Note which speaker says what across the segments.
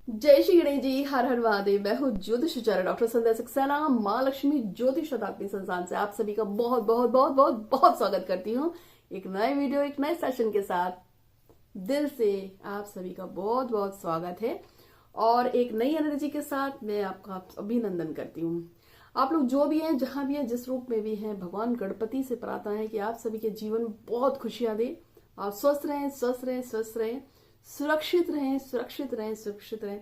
Speaker 1: जय श्री गणेश जी। हर हर महादेव। मैं हूँ ज्योतिषाचार्य डॉक्टर संध्या सक्सेना। माँ लक्ष्मी ज्योतिष शताब्दी संस्थान से आप सभी का बहुत बहुत बहुत बहुत बहुत स्वागत करती हूँ एक नए वीडियो एक नए सेशन के साथ। दिल से आप सभी का बहुत बहुत स्वागत है और एक नई एनर्जी के साथ मैं आपका अभिनंदन करती हूँ। आप लोग जो भी हैं, जहां भी हैं, जिस रूप में भी हैं, भगवान गणपति से प्रार्थना है कि आप सभी के जीवन में बहुत खुशियां दे। आप स्वस्थ रहें, स्वस्थ रहें, स्वस्थ रहें, सुरक्षित रहें, सुरक्षित रहें, सुरक्षित रहें,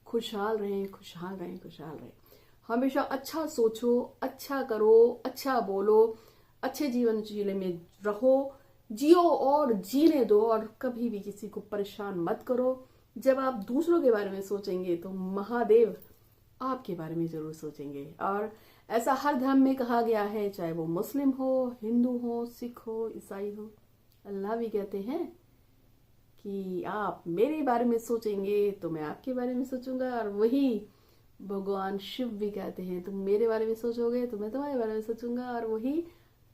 Speaker 1: खुशहाल रहें, खुशहाल रहें, खुशहाल रहें। हमेशा अच्छा सोचो, अच्छा करो, अच्छा बोलो, अच्छे जीवन जीने में रहो, जियो और जीने दो और कभी भी किसी को परेशान मत करो। जब आप दूसरों के बारे में सोचेंगे तो महादेव आपके बारे में जरूर सोचेंगे। और ऐसा हर धर्म में कहा गया है, चाहे वो मुस्लिम हो, हिंदू हो, सिख हो, ईसाई हो। अल्लाह भी कहते हैं कि आप मेरे बारे में सोचेंगे तो मैं आपके बारे में सोचूंगा, और वही भगवान शिव भी कहते हैं तुम मेरे बारे में सोचोगे तो मैं तुम्हारे बारे में सोचूंगा। और वही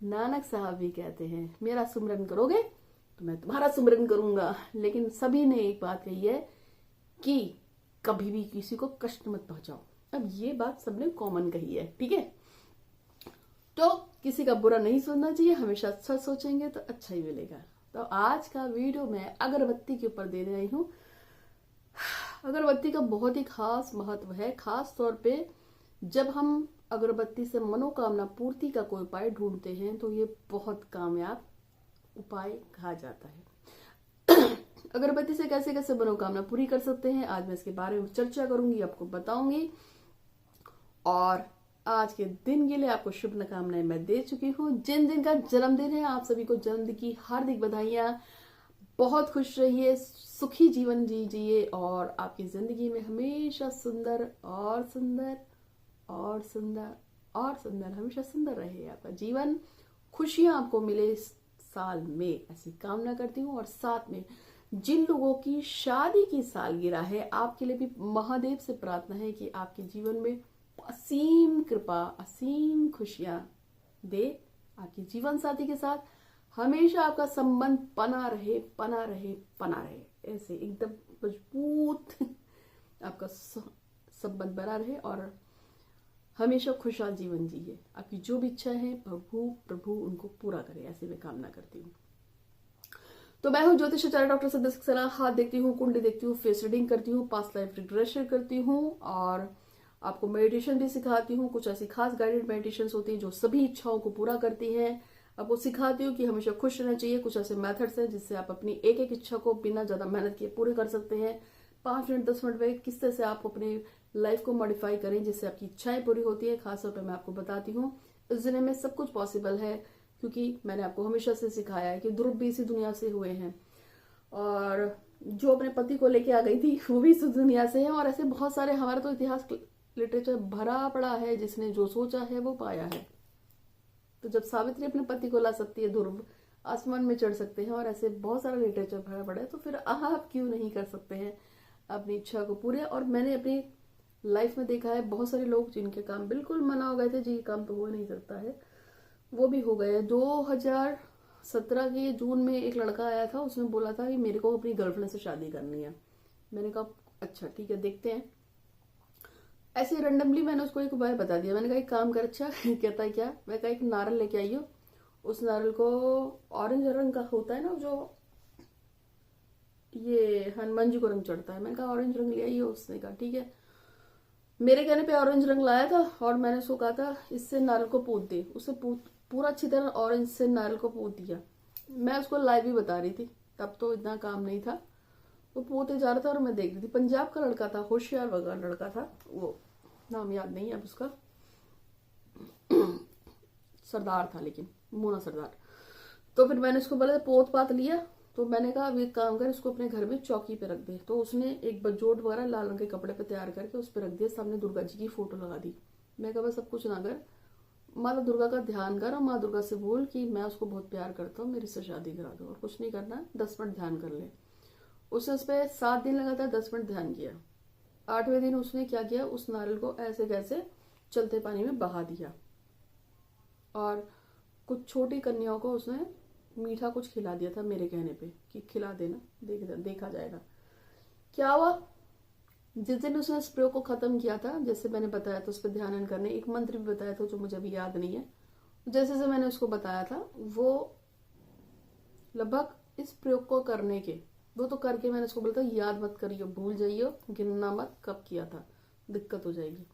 Speaker 1: नानक साहब भी कहते हैं मेरा सुमरन करोगे तो मैं तुम्हारा सुमरन करूंगा। लेकिन सभी ने एक बात कही है कि कभी भी किसी को कष्ट मत पहुंचाओ। अब ये बात सबने कॉमन कही है, ठीक है। तो किसी का बुरा नहीं सोचना चाहिए, हमेशा अच्छा सोचेंगे तो अच्छा ही मिलेगा। तो आज का वीडियो मैं अगरबत्ती के ऊपर दे रही हूँ। अगरबत्ती का बहुत ही खास महत्व है, खास तौर पे जब हम अगरबत्ती से मनोकामना पूर्ति का कोई उपाय ढूंढते हैं तो ये बहुत कामयाब उपाय कहा जाता है। अगरबत्ती से कैसे कैसे मनोकामना पूरी कर सकते हैं, आज मैं इसके बारे में चर्चा करूंगी, आपको बताऊंगी। और आज के दिन के लिए आपको शुभकामनाएं मैं दे चुकी हूँ। जिन दिन का जन्मदिन है आप सभी को जन्मदिन की हार्दिक बधाइयां। बहुत खुश रहिए, सुखी जीवन जीजिए और आपकी जिंदगी में हमेशा सुंदर और सुंदर और सुंदर और सुंदर, हमेशा सुंदर रहे आपका जीवन। खुशियां आपको मिले इस साल में, ऐसी कामना करती हूँ। और साथ में जिन लोगों की शादी की सालगिरह है, आपके लिए भी महादेव से प्रार्थना है कि आपके जीवन में असीम कृपा, असीम खुशियां दे। आपके जीवन साथी के साथ हमेशा आपका संबंध बना रहे, बना रहे, बना रहे, ऐसे एकदम मजबूत आपका संबंध बना रहे और हमेशा खुशहाल जीवन जिए। आपकी जो भी इच्छा है प्रभु प्रभु उनको पूरा करे, ऐसे मैं कामना करती हूँ। तो मैं हूँ ज्योतिषाचार्य डॉक्टर संध्या सक्सेना। हाथ देखती हूँ, कुंडली देखती हूँ, फेस रीडिंग करती हूँ, पास्ट लाइफ रिग्रेशन करती हूँ और आपको मेडिटेशन भी सिखाती हूँ। कुछ ऐसी खास गाइडेड मेडिटेशन होती है जो सभी इच्छाओं को पूरा करती है। आपको सिखाती हूँ कि हमेशा खुश रहना चाहिए। कुछ ऐसे मेथड्स हैं जिससे आप अपनी एक एक इच्छा को बिना ज्यादा मेहनत किए पूरे कर सकते हैं। 5 मिनट 10 मिनट में किस तरह से आप अपने लाइफ को मॉडिफाई करें जिससे आपकी इच्छाएं पूरी होती है, खासतौर पर मैं आपको बताती हूँ। इस दुनिया में सब कुछ पॉसिबल है, क्योंकि मैंने आपको हमेशा से सिखाया है कि ध्रुव भी इसी दुनिया से हुए हैं और जो अपने पति को लेके आ गई थी वो भी इस दुनिया से है। और ऐसे बहुत सारे, हमारा तो इतिहास लिटरेचर भरा पड़ा है, जिसने जो सोचा है वो पाया है। तो जब सावित्री अपने पति को ला सकती है, ध्रुव आसमान में चढ़ सकते हैं और ऐसे बहुत सारा लिटरेचर भरा पड़ा है, तो फिर आप क्यों नहीं कर सकते हैं अपनी इच्छा को पूरे। और मैंने अपनी लाइफ में देखा है बहुत सारे लोग जिनके काम बिल्कुल मना हो गए थे, जी काम तो हो नहीं सकता है, वो भी हो गए। 2017 के जून में एक लड़का आया था, उसने बोला था कि मेरे को अपनी गर्लफ्रेंड से शादी करनी है। मैंने कहा अच्छा ठीक है, देखते हैं। ऐसे रैंडमली मैंने उसको एक उपाय बता दिया। मैंने कहा एक काम कर, अच्छा कहता है क्या। मैं कहा एक नारियल लेके आइयो, उस नारियल को ऑरेंज रंग का होता है ना जो ये हनुमान जी को रंग चढ़ता है, मैंने कहा ऑरेंज रंग ले आइयो। उसने कहा ठीक है। मेरे कहने पे ऑरेंज रंग लाया था और मैंने उसको कहा था इससे नारियल को पोत दे। उससे पूरा अच्छी तरह ऑरेंज से नारियल को पोत दिया। मैं उसको लाइव ही बता रही थी, तब तो इतना काम नहीं था। वो पोते जा रहा था और मैं देख रही थी। पंजाब का लड़का था, होशियार वगैरह लड़का था, वो नाम याद नहीं है अब उसका, सरदार था, लेकिन मोना सरदार। तो फिर मैंने उसको बोला पोत पात लिया, तो मैंने कहा अब एक काम कर, इसको अपने घर में चौकी पे रख दे। तो उसने एक बजोट वगैरह लाल रंग के कपड़े पे तैयार करके उस पर रख दिया, सामने दुर्गा जी की फोटो लगा दी। मैं कहा सब कुछ ना कर, माता दुर्गा का ध्यान कर और माँ दुर्गा से बोल कि मैं उसको बहुत प्यार करता हूँ, मेरे से शादी करा दो। और कुछ नहीं करना, 10 मिनट ध्यान कर ले। उसने उस पर 7 दिन लगातार 10 मिनट ध्यान किया। 8वें दिन उसने क्या किया, उस नारियल को ऐसे कैसे चलते पानी में बहा दिया और कुछ छोटी कन्याओं को उसने मीठा कुछ खिला दिया था मेरे कहने पे कि खिला देना, देखा जाएगा। क्या हुआ, जिस दिन उसने इस प्रयोग को खत्म किया था, जैसे मैंने बताया था उस पर ध्यान करने, एक मंत्र भी बताया था जो मुझे अभी याद नहीं है, जैसे जैसे मैंने उसको बताया था वो लगभग इस प्रयोग को करने के, वो तो करके मैंने उसको बोला था याद मत करियो, भूल जाइयो, गिनना मत कब किया था, दिक्कत हो जाएगी।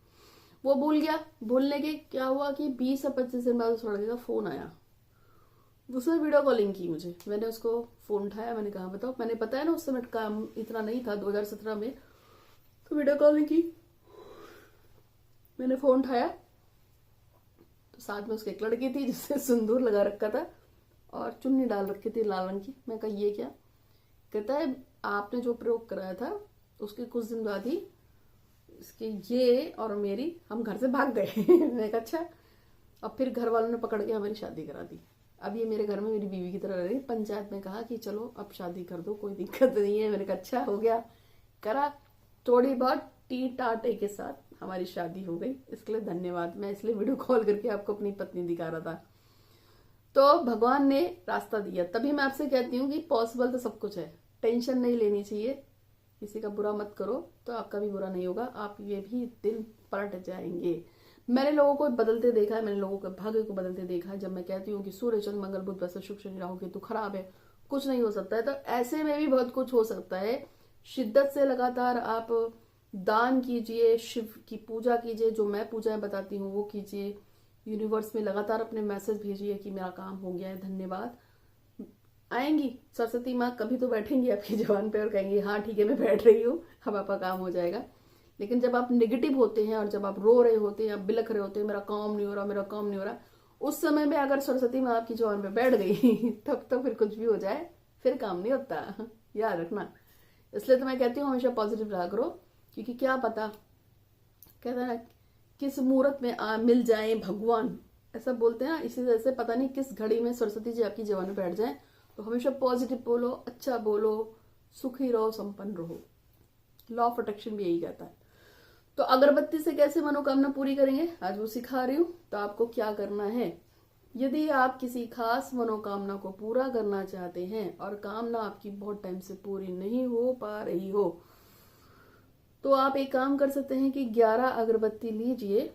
Speaker 1: वो भूल गया। भूलने के क्या हुआ कि 20 या 25 दिन बाद उस लड़के का फोन आया। उसने वीडियो कॉलिंग की मुझे, मैंने उसको फोन उठाया, मैंने कहा बताओ, मैंने बताया ना उस समय काम इतना नहीं था 2017 में, तो वीडियो कॉलिंग की, मैंने फोन उठाया तो साथ में उसकी एक लड़की थी जिसने सिंदूर लगा रखा था और चुन्नी डाल रखी थी लाल रंग की। मैं कहा ये क्या? कहता है आपने जो प्रयोग कराया था उसके कुछ दिन बाद ही इसके ये और मेरी हम घर से भाग गए। मैंने कहा अच्छा। अब फिर घर वालों ने पकड़ के हमारी शादी करा दी। अब ये मेरे घर में मेरी बीवी की तरह रह रही। पंचायत में कहा कि चलो अब शादी कर दो, कोई दिक्कत नहीं है। मैंने कहा अच्छा हो गया, करा। थोड़ी बहुत टी टाटे के साथ हमारी शादी हो गई, इसके लिए धन्यवाद। मैं इसलिए वीडियो कॉल करके आपको अपनी पत्नी दिखा रहा था। तो भगवान ने रास्ता दिया, तभी मैं आपसे कहती हूँ कि पॉसिबल तो सब कुछ है, टेंशन नहीं लेनी चाहिए, किसी का बुरा मत करो तो आपका भी बुरा नहीं होगा, आप ये भी दिन पलट जाएंगे। मैंने लोगों को बदलते देखा है, मैंने लोगों के भाग्य को बदलते देखा है। जब मैं कहती हूँ कि सूर्य चंद्र मंगल बुध वैसे शुक्र शनि राहु केतु खराब है, कुछ नहीं हो सकता है, तो ऐसे में भी बहुत कुछ हो सकता है। शिद्दत से लगातार आप दान कीजिए, शिव की पूजा कीजिए, जो मैं पूजाएं बताती हूँ वो कीजिए, यूनिवर्स में लगातार अपने मैसेज भेजिए कि मेरा काम हो गया है, धन्यवाद। आएंगी सरस्वती माँ, कभी तो बैठेंगी आपकी जबान पे और कहेंगी हाँ ठीक है मैं बैठ रही हूँ, अब आपका काम हो जाएगा। लेकिन जब आप नेगेटिव होते हैं और जब आप रो रहे होते हैं, आप बिलख रहे होते हैं, मेरा काम नहीं हो रहा, मेरा काम नहीं हो रहा, उस समय में अगर सरस्वती माँ आपकी जबान पे बैठ गई तब तो फिर कुछ भी हो जाए फिर काम नहीं होता, याद रखना। इसलिए तो मैं कहती हूँ हमेशा पॉजिटिव रहा करो, क्योंकि क्या पता, कहते हैं ना किस मुहूर्त में मिल जाए भगवान, ऐसा बोलते हैं ना। इसी तरह से पता नहीं किस घड़ी में सरस्वती जी आपकी जबान में बैठ जाए। तो हमेशा पॉजिटिव बोलो, अच्छा बोलो, सुखी रहो, संपन्न रहो। लॉ ऑफ अट्रैक्शन भी यही कहता है। तो अगरबत्ती से कैसे मनोकामना पूरी करेंगे आज वो सिखा रही हूँ। तो आपको क्या करना है, यदि आप किसी खास मनोकामना को पूरा करना चाहते हैं और कामना आपकी बहुत टाइम से पूरी नहीं हो पा रही हो, तो आप एक काम कर सकते हैं कि 11 अगरबत्ती लीजिए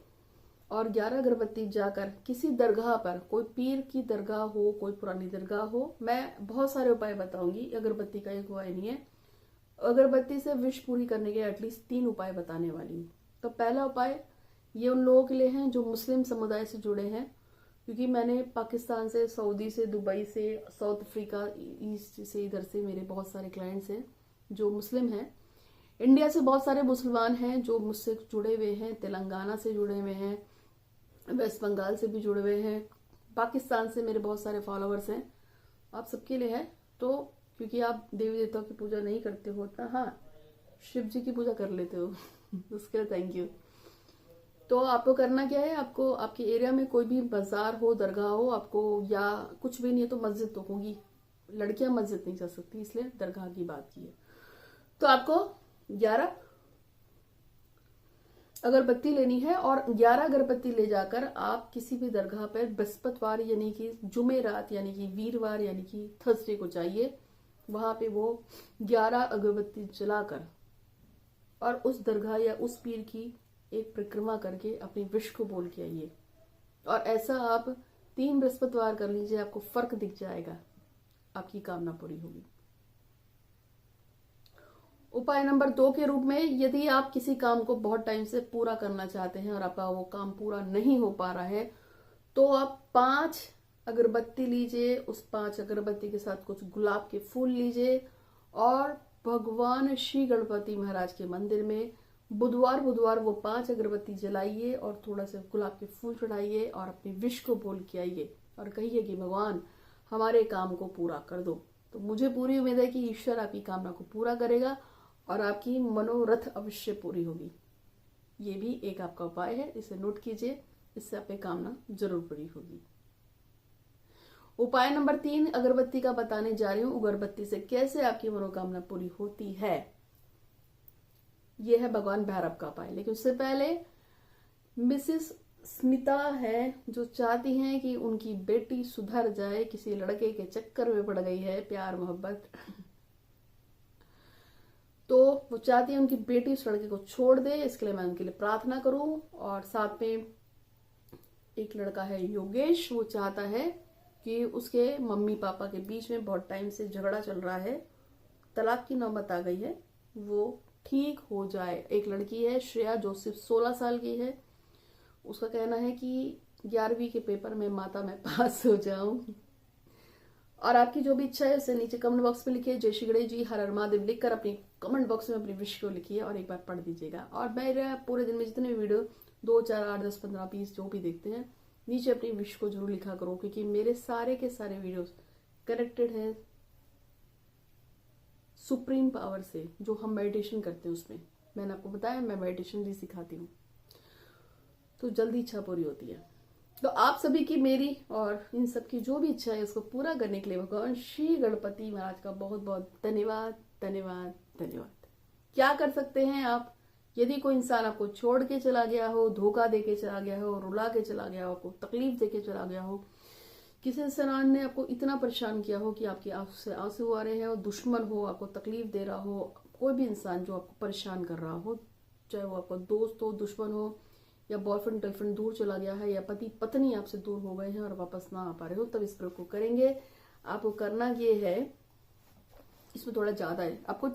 Speaker 1: और 11 अगरबत्ती जाकर किसी दरगाह पर, कोई पीर की दरगाह हो, कोई पुरानी दरगाह हो, मैं बहुत सारे उपाय बताऊंगी, अगरबत्ती का एक उपाय नहीं है। अगरबत्ती से विश पूरी करने के एटलीस्ट 3 उपाय बताने वाली हूँ। तो पहला उपाय ये उन लोगों के लिए है जो मुस्लिम समुदाय से जुड़े हैं, क्योंकि मैंने पाकिस्तान से, सऊदी से, दुबई से, साउथ अफ्रीका, ईस्ट से, इधर से मेरे बहुत सारे क्लाइंट्स हैं जो मुस्लिम हैं। इंडिया से बहुत सारे मुसलमान हैं जो मुझसे जुड़े हुए हैं, तेलंगाना से जुड़े हुए हैं, वेस्ट बंगाल से भी जुड़े हुए हैं, पाकिस्तान से मेरे बहुत सारे फॉलोअर्स हैं। आप सबके लिए है। तो क्योंकि आप देवी देवताओं की पूजा नहीं करते हो ना, हाँ शिव जी की पूजा कर लेते हो उसके लिए थैंक यू। तो आपको करना क्या है, आपको आपके एरिया में कोई भी बाजार हो, दरगाह हो आपको, या कुछ भी नहीं है तो मस्जिद तो होगी, लड़कियां मस्जिद नहीं जा सकती इसलिए दरगाह की बात की है। तो आपको 11 अगरबत्ती लेनी है और 11 अगरबत्ती ले जाकर आप किसी भी दरगाह पर बृहस्पतिवार यानी कि जुमेरात यानी कि वीरवार यानी कि थर्सडे को जाइए, वहां पे वो 11 अगरबत्ती जलाकर और उस दरगाह या उस पीर की एक परिक्रमा करके अपनी विश को बोल के आइए। और ऐसा आप 3 बृहस्पतिवार कर लीजिए, आपको फर्क दिख जाएगा, आपकी कामना पूरी होगी। उपाय नंबर 2 के रूप में, यदि आप किसी काम को बहुत टाइम से पूरा करना चाहते हैं और आपका वो काम पूरा नहीं हो पा रहा है, तो आप 5 अगरबत्ती लीजिए, उस 5 अगरबत्ती के साथ कुछ गुलाब के फूल लीजिए और भगवान श्री गणपति महाराज के मंदिर में बुधवार वो 5 अगरबत्ती जलाइए और थोड़ा सा गुलाब के फूल चढ़ाइए और अपनी विश को बोल के आइए और कहिए कि भगवान हमारे काम को पूरा कर दो। तो मुझे पूरी उम्मीद है कि ईश्वर आपकी कामना को पूरा करेगा और आपकी मनोरथ अवश्य पूरी होगी। ये भी एक आपका उपाय है, इसे नोट कीजिए, इससे आपकी कामना जरूर पूरी होगी। उपाय नंबर 3 अगरबत्ती का बताने जा रही हूं, अगरबत्ती से कैसे आपकी मनोकामना पूरी होती है। यह है भगवान भैरव का उपाय। लेकिन उससे पहले मिसेस स्मिता है जो चाहती हैं कि उनकी बेटी सुधर जाए, किसी लड़के के चक्कर में पड़ गई है, प्यार मोहब्बत तो वो चाहती है उनकी बेटी उस लड़के को छोड़ दे, इसके लिए मैं उनके लिए प्रार्थना करूं। और साथ में एक लड़का है योगेश, वो चाहता है कि उसके मम्मी पापा के बीच में बहुत टाइम से झगड़ा चल रहा है, तलाक की नौबत आ गई है, वो ठीक हो जाए। एक लड़की है श्रेया जो सिर्फ 16 साल की है, उसका कहना है कि 11वीं के पेपर में माता मैं पास हो जाऊं। और आपकी जो भी इच्छा है उसे नीचे कमेंट बॉक्स में लिखिए। जय श्री गणेश जी, हर हर महादेव लिखकर अपनी कमेंट बॉक्स में अपनी विश को लिखिए और एक बार पढ़ दीजिएगा। और मेरे पूरे दिन में जितने वीडियो 2, 4, 8, 10, 15, 20 जो भी देखते हैं, नीचे अपनी विश को जरूर लिखा करो, क्योंकि मेरे सारे के सारे वीडियोस कनेक्टेड हैं सुप्रीम पावर से, जो हम मेडिटेशन करते हैं उसमें। मैंने आपको बताया मैं मेडिटेशन भी सिखाती हूँ, तो जल्दी इच्छा पूरी होती है। तो आप सभी की, मेरी और इन सब की जो भी इच्छा है उसको पूरा करने के लिए भगवान श्री गणपति महाराज का बहुत बहुत धन्यवाद धन्यवाद धन्यवाद। क्या कर सकते हैं आप? यदि कोई इंसान आपको छोड़ के चला गया हो, धोखा दे के चला गया हो, रुला के चला गया हो, आपको तकलीफ दे के चला गया हो, किसी इंसान ने आपको इतना परेशान किया हो कि आपकी आंखों से आंसू आ रहे हैं, और दुश्मन हो, आपको तकलीफ दे रहा हो, कोई भी इंसान जो आपको परेशान कर रहा हो, चाहे वो आपका दोस्त हो, दुश्मन हो, या बॉयफ्रेंड गर्लफ्रेंड दूर चला गया है, या पति पत्नी आपसे दूर हो गए हैं और वापस ना आ पा रहे हो, तब इस प्रयोग को करेंगे। आपको करना ये है, इसमें थोड़ा ज्यादा है, आपको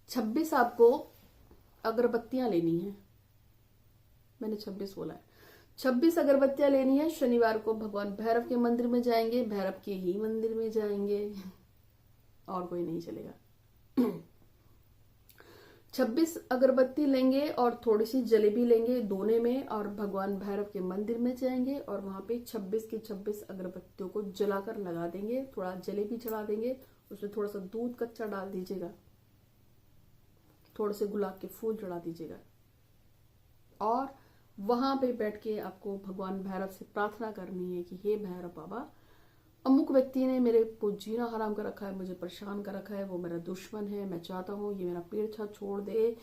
Speaker 1: 26 आपको अगरबत्तियां लेनी है। मैंने 26 बोला है, 26 अगरबत्तियां लेनी है। शनिवार को भगवान भैरव के मंदिर में जाएंगे, भैरव के ही मंदिर में जाएंगे, और कोई नहीं चलेगा। 26 अगरबत्ती लेंगे और थोड़ी सी जलेबी लेंगे दोने में, और भगवान भैरव के मंदिर में जाएंगे और वहां पे 26 की 26 अगरबत्तियों को जलाकर लगा देंगे। थोड़ा जलेबी चढ़ा देंगे, उसमें थोड़ा सा दूध कच्चा डाल दीजिएगा, थोड़े से गुलाब के फूल चढ़ा दीजिएगा, और वहां पे बैठ के आपको भगवान भैरव से प्रार्थना करनी है कि हे भैरव बाबा, अमुक व्यक्ति ने मेरे को जीना हराम कर रखा है, मुझे परेशान कर रखा है, वो मेरा दुश्मन है, मैं चाहता हूँ ये मेरा पीछा छोड़ दे,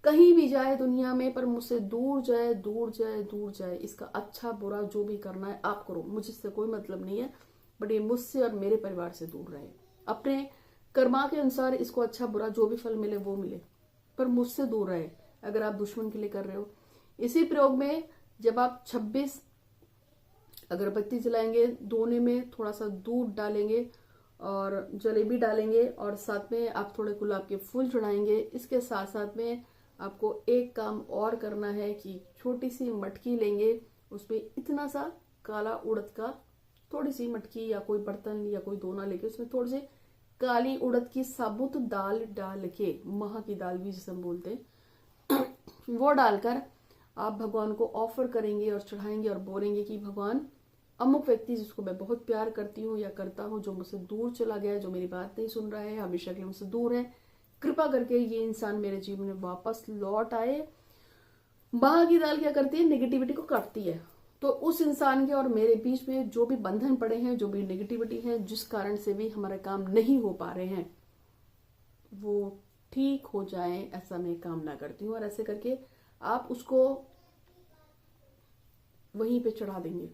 Speaker 1: कहीं भी जाए दुनिया में, पर मुझसे दूर जाए दूर जाए दूर जाए। इसका अच्छा बुरा जो भी करना है आप करो, मुझे इससे कोई मतलब नहीं है, बट ये मुझसे और मेरे परिवार से दूर रहे। अपने कर्मा के अनुसार इसको अच्छा बुरा जो भी फल मिले वो मिले, पर मुझसे दूर रहे। अगर आप दुश्मन के लिए कर रहे हो, इसी प्रयोग में जब आप 26 अगरबत्ती जलाएंगे, दोने में थोड़ा सा दूध डालेंगे और जलेबी डालेंगे, और साथ में आप थोड़े गुलाब के फूल चढ़ाएंगे। इसके साथ साथ में आपको एक काम और करना है कि छोटी सी मटकी लेंगे, उसमें इतना सा काला उड़द का, थोड़ी सी मटकी या कोई बर्तन या कोई दोना लेके उसमें थोड़ी सी काली उड़द की साबुत दाल डाल के, महा की दाल भी जिसे हम बोलते हैं, वो डालकर आप भगवान को ऑफर करेंगे और चढ़ाएंगे और बोलेंगे कि भगवान, अमुक व्यक्ति जिसको मैं बहुत प्यार करती हूँ या करता हूँ, जो मुझसे दूर चला गया है, जो मेरी बात नहीं सुन रहा है, हमेशा के लिए मुझसे दूर है, कृपा करके ये इंसान मेरे जीवन में वापस लौट आए। महा की दाल क्या करती है? नेगेटिविटी को काटती है। तो उस इंसान के और मेरे बीच में जो भी बंधन पड़े हैं, जो भी नेगेटिविटी है, जिस कारण से भी हमारे काम नहीं हो पा रहे हैं, वो ठीक हो जाए, ऐसा मैं कामना करती हूँ। और ऐसे करके आप उसको वहीं पे चढ़ा देंगे।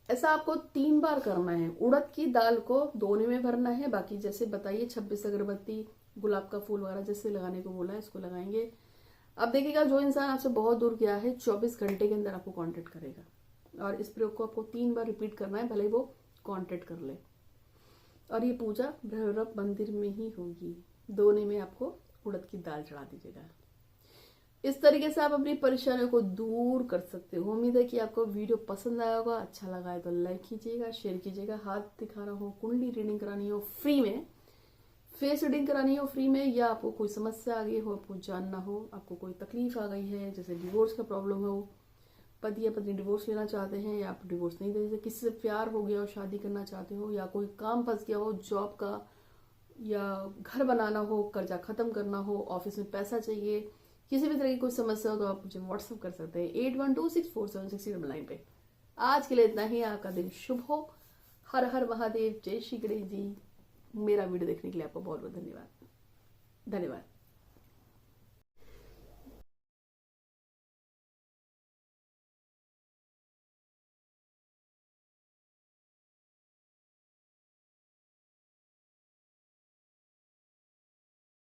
Speaker 1: ऐसा आपको 3 बार करना है। उड़द की दाल को दोने में भरना है, बाकी जैसे बताइए 26 अगरबत्ती, गुलाब का फूल वगैरह जैसे लगाने को बोला है, इसको लगाएंगे। अब देखिएगा, जो इंसान आपसे बहुत दूर गया है 24 घंटे के अंदर आपको कांटेक्ट करेगा, और इस प्रयोग को आपको 3 बार रिपीट करना है, भले वो कांटेक्ट कर ले। और ये पूजा भैरव मंदिर में ही होगी। दोने में आपको उड़द की दाल चढ़ा दीजिएगा। इस तरीके से आप अपनी परेशानियों को दूर कर सकते हो। उम्मीद है कि आपको वीडियो पसंद आया होगा। अच्छा लगा है तो लाइक कीजिएगा, शेयर कीजिएगा। हाथ दिखाना हो, कुंडली रीडिंग करानी हो फ्री में, फेस रीडिंग करानी हो फ्री में, या आपको कोई समस्या आ गई हो, आपको जानना हो, आपको कोई तकलीफ आ गई है, जैसे डिवोर्स का प्रॉब्लम हो, पति या पत्नी डिवोर्स लेना चाहते हैं या आप डिवोर्स नहीं देते, किसी से प्यार हो गया हो, शादी करना चाहते हो, या कोई काम फंस गया हो जॉब का, या घर बनाना हो, कर्जा खत्म करना हो, ऑफिस में पैसा चाहिए, किसी भी तरह की कोई समस्या हो, तो आप मुझे व्हाट्सअप कर सकते हैं 8126476099 पे। आज के लिए इतना ही। आपका दिन शुभ हो। हर हर महादेव। जय श्री गणेश जी। मेरा वीडियो देखने के लिए आपको बहुत बहुत धन्यवाद।